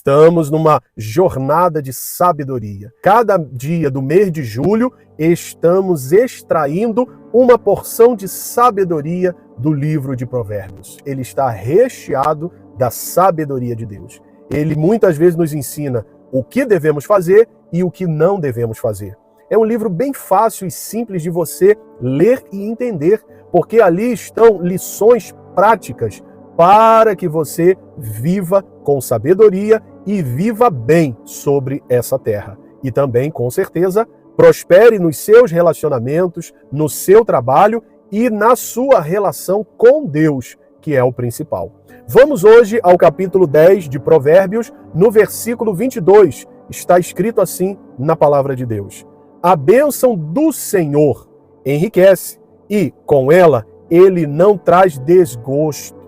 Estamos numa jornada de sabedoria. Cada dia do mês de julho, estamos extraindo uma porção de sabedoria do livro de Provérbios. Ele está recheado da sabedoria de Deus. Ele muitas vezes nos ensina o que devemos fazer e o que não devemos fazer. É um livro bem fácil e simples de você ler e entender, porque ali estão lições práticas para que você viva com sabedoria e viva bem sobre essa terra. E também, com certeza, prospere nos seus relacionamentos, no seu trabalho e na sua relação com Deus, que é o principal. Vamos hoje ao capítulo 10 de Provérbios, no versículo 22. Está escrito assim na palavra de Deus: a bênção do Senhor enriquece e, com ela, ele não traz desgosto.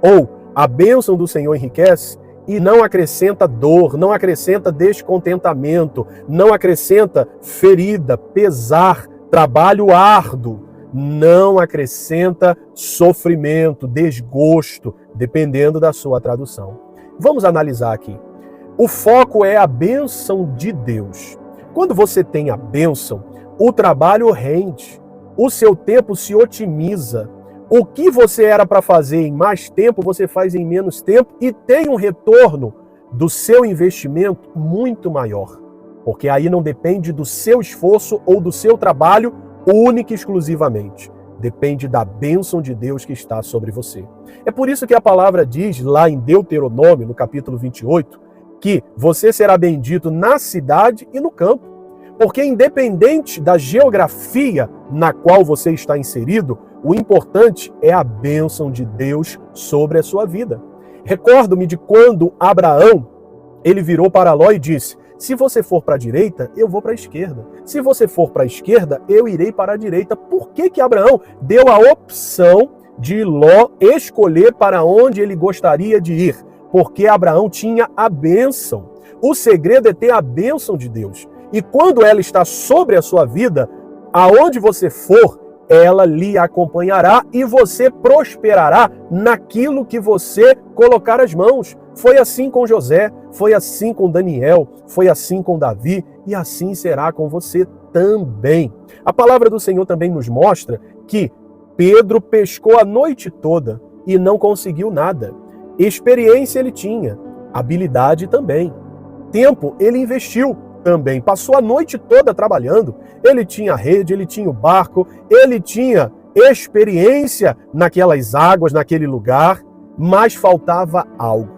Ou, a bênção do Senhor enriquece e não acrescenta dor, não acrescenta descontentamento, não acrescenta ferida, pesar, trabalho árduo, não acrescenta sofrimento, desgosto, dependendo da sua tradução. Vamos analisar aqui. O foco é a bênção de Deus. Quando você tem a bênção, o trabalho rende, o seu tempo se otimiza. O que você era para fazer em mais tempo, você faz em menos tempo e tem um retorno do seu investimento muito maior. Porque aí não depende do seu esforço ou do seu trabalho única e exclusivamente. Depende da bênção de Deus que está sobre você. É por isso que a palavra diz lá em Deuteronômio, no capítulo 28, que você será bendito na cidade e no campo. Porque independente da geografia na qual você está inserido, o importante é a bênção de Deus sobre a sua vida. Recordo-me de quando Abraão, ele virou para Ló e disse: se você for para a direita, eu vou para a esquerda. Se você for para a esquerda, eu irei para a direita. Por que Abraão deu a opção de Ló escolher para onde ele gostaria de ir? Porque Abraão tinha a bênção. O segredo é ter a bênção de Deus. E quando ela está sobre a sua vida, aonde você for, ela lhe acompanhará e você prosperará naquilo que você colocar as mãos. Foi assim com José, foi assim com Daniel, foi assim com Davi e assim será com você também. A palavra do Senhor também nos mostra que Pedro pescou a noite toda e não conseguiu nada. Experiência ele tinha, habilidade também. Tempo ele investiu também. Passou a noite toda trabalhando. Ele tinha rede, ele tinha o barco, ele tinha experiência naquelas águas, naquele lugar, mas faltava algo.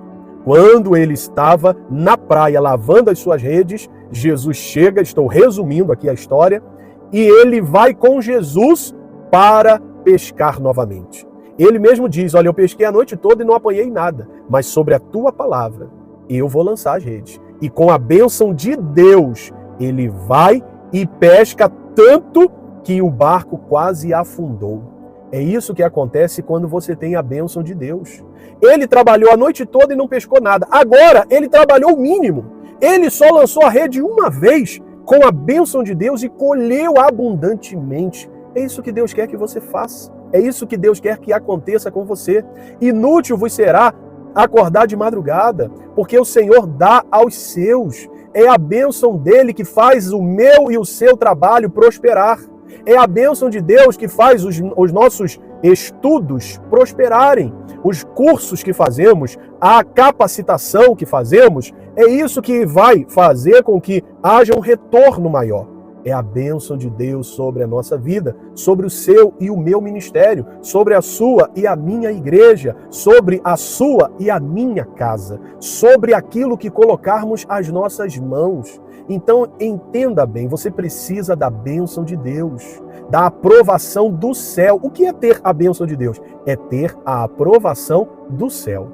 Quando ele estava na praia lavando as suas redes, Jesus chega, estou resumindo aqui a história, e ele vai com Jesus para pescar novamente. Ele mesmo diz: olha, eu pesquei a noite toda e não apanhei nada, mas sobre a tua palavra eu vou lançar as redes. E com a bênção de Deus, ele vai e pesca tanto que o barco quase afundou. É isso que acontece quando você tem a bênção de Deus. Ele trabalhou a noite toda e não pescou nada. Agora, ele trabalhou o mínimo. Ele só lançou a rede uma vez com a bênção de Deus e colheu abundantemente. É isso que Deus quer que você faça. É isso que Deus quer que aconteça com você. Inútil vos será acordar de madrugada, porque o Senhor dá aos seus. É a bênção dele que faz o meu e o seu trabalho prosperar. É a bênção de Deus que faz os nossos estudos prosperarem. Os cursos que fazemos, a capacitação que fazemos, é isso que vai fazer com que haja um retorno maior. É a bênção de Deus sobre a nossa vida, sobre o seu e o meu ministério, sobre a sua e a minha igreja, sobre a sua e a minha casa, sobre aquilo que colocarmos as nossas mãos. Então, entenda bem, você precisa da bênção de Deus, da aprovação do céu. O que é ter a bênção de Deus? É ter a aprovação do céu.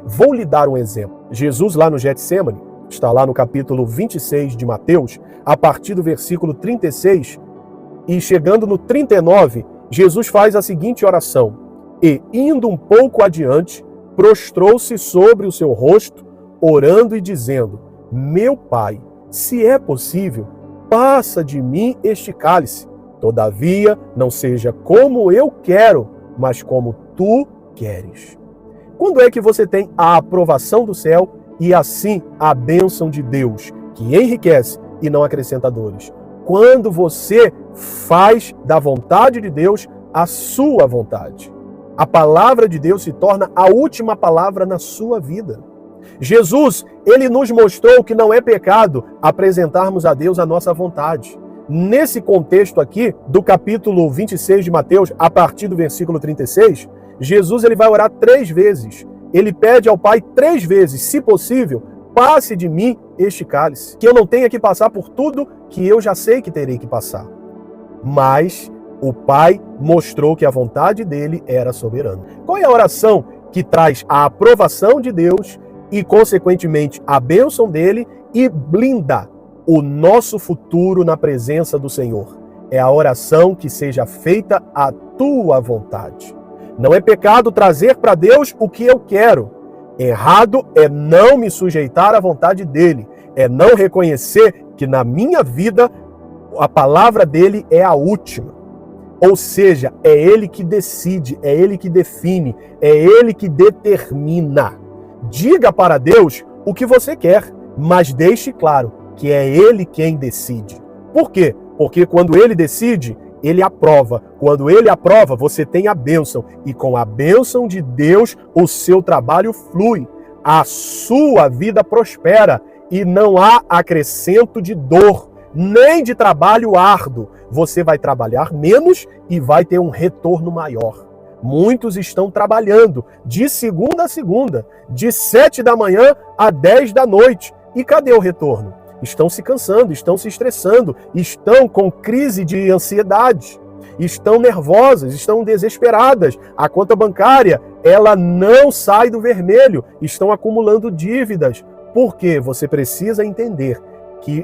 Vou lhe dar um exemplo. Jesus lá no Getsêmani, está lá no capítulo 26 de Mateus, a partir do versículo 36, e chegando no 39, Jesus faz a seguinte oração: e, indo um pouco adiante, prostrou-se sobre o seu rosto, orando e dizendo: meu Pai, se é possível, passa de mim este cálice. Todavia, não seja como eu quero, mas como tu queres. Quando é que você tem a aprovação do céu e assim a bênção de Deus, que enriquece e não acrescenta dores. Quando você faz da vontade de Deus a sua vontade, a palavra de Deus se torna a última palavra na sua vida. Jesus, ele nos mostrou que não é pecado apresentarmos a Deus a nossa vontade. Nesse contexto aqui, do capítulo 26 de Mateus, a partir do versículo 36, Jesus ele vai orar 3 vezes. Ele pede ao Pai 3 vezes, se possível, passe de mim este cálice, que eu não tenha que passar por tudo que eu já sei que terei que passar. Mas o Pai mostrou que a vontade dele era soberana. Qual é a oração que traz a aprovação de Deus e, consequentemente, a bênção dele e blinda o nosso futuro na presença do Senhor? É a oração que seja feita a tua vontade. Não é pecado trazer para Deus o que eu quero. Errado é não me sujeitar à vontade dele. É não reconhecer que na minha vida a palavra dele é a última. Ou seja, é ele que decide, é ele que define, é ele que determina. Diga para Deus o que você quer, mas deixe claro que é ele quem decide. Por quê? Porque quando ele decide, ele aprova. Quando ele aprova, você tem a bênção. E com a bênção de Deus, o seu trabalho flui. A sua vida prospera. E não há acrescento de dor, nem de trabalho árduo. Você vai trabalhar menos e vai ter um retorno maior. Muitos estão trabalhando de segunda a segunda, de 7 da manhã a 10 da noite. E cadê o retorno? Estão se cansando, estão se estressando, estão com crise de ansiedade, estão nervosas, estão desesperadas. A conta bancária, ela não sai do vermelho, estão acumulando dívidas. Por quê? Você precisa entender que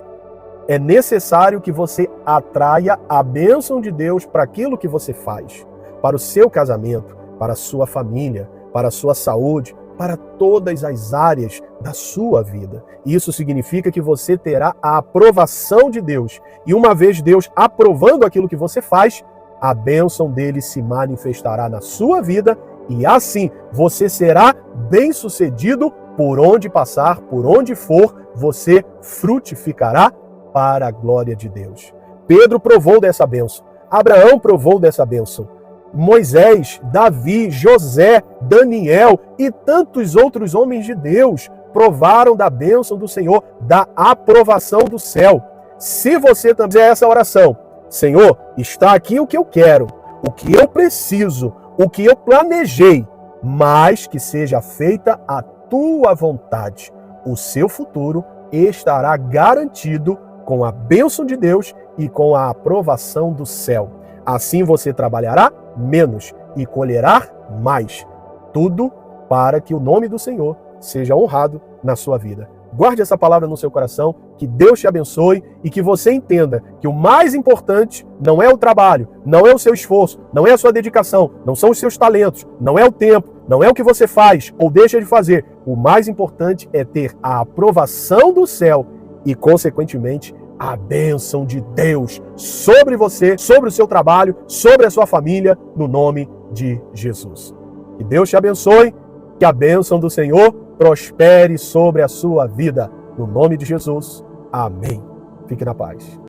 é necessário que você atraia a bênção de Deus para aquilo que você faz, para o seu casamento, para a sua família, para a sua saúde, para todas as áreas da sua vida. Isso significa que você terá a aprovação de Deus. E uma vez Deus aprovando aquilo que você faz, a bênção dele se manifestará na sua vida e assim você será bem-sucedido por onde passar, por onde for, você frutificará para a glória de Deus. Pedro provou dessa bênção. Abraão provou dessa bênção. Moisés, Davi, José, Daniel e tantos outros homens de Deus provaram da bênção do Senhor, da aprovação do céu. Se você também fizer essa oração, Senhor, está aqui o que eu quero, o que eu preciso, o que eu planejei, mas que seja feita a tua vontade. O seu futuro estará garantido com a bênção de Deus e com a aprovação do céu. Assim você trabalhará menos e colherá mais. Tudo para que o nome do Senhor seja honrado na sua vida. Guarde essa palavra no seu coração, que Deus te abençoe e que você entenda que o mais importante não é o trabalho, não é o seu esforço, não é a sua dedicação, não são os seus talentos, não é o tempo, não é o que você faz ou deixa de fazer. O mais importante é ter a aprovação do céu e, consequentemente, a bênção de Deus sobre você, sobre o seu trabalho, sobre a sua família, no nome de Jesus. Que Deus te abençoe, que a bênção do Senhor prospere sobre a sua vida. No nome de Jesus. Amém. Fique na paz.